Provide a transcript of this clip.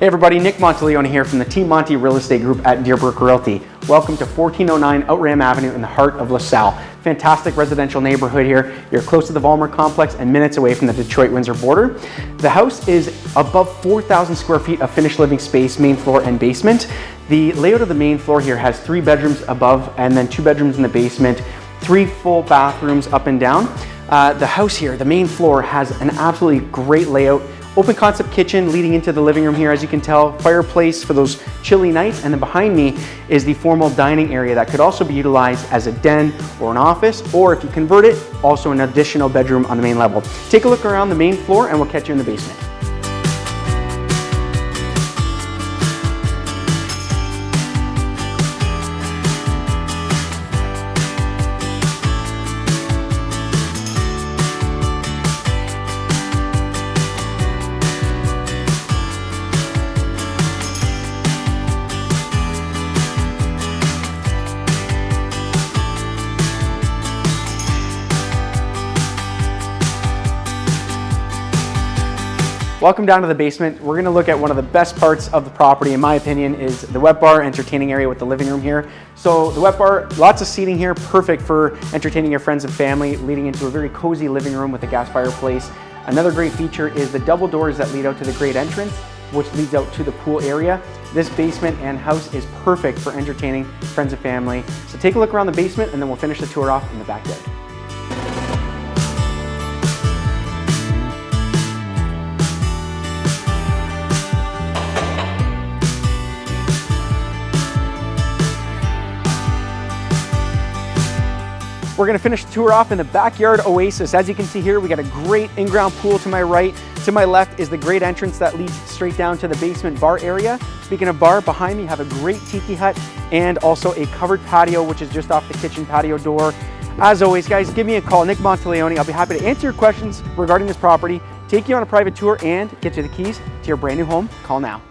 Hey everybody, Nick Montaleone here from the Team Monte Real Estate Group at Deerbrook Realty. Welcome to 1409 Outram Avenue in the heart of Lasalle. Fantastic residential neighborhood here. You're close to the Vollmer complex and minutes away from the Detroit-Windsor border. The house is above 4,000 square feet of finished living space, main floor and basement. The layout of the main floor here has 3 bedrooms above and then 2 bedrooms in the basement, 3 full bathrooms up and down. The house here, the main floor, has an absolutely great layout. Open concept kitchen leading into the living room here, as you can tell, fireplace for those chilly nights, and then behind me is the formal dining area that could also be utilized as a den or an office, or if you convert it, also an additional bedroom on the main level. Take a look around the main floor and we'll catch you in the basement. Welcome down to the basement. We're gonna look at one of the best parts of the property, in my opinion, is the wet bar entertaining area with the living room here. So the wet bar, lots of seating here, perfect for entertaining your friends and family, leading into a very cozy living room with a gas fireplace. Another great feature is the double doors that lead out to the great entrance, which leads out to the pool area. This basement and house is perfect for entertaining friends and family. So take a look around the basement and then we'll finish the tour off in the backyard. We're gonna finish the tour off in the backyard oasis. As you can see here, we got a great in-ground pool to my right. To my left is the great entrance that leads straight down to the basement bar area. Speaking of bar, behind me you have a great tiki hut and also a covered patio, which is just off the kitchen patio door. As always, guys, give me a call, Nick Montaleone. I'll be happy to answer your questions regarding this property, take you on a private tour, and get you the keys to your brand new home. Call now.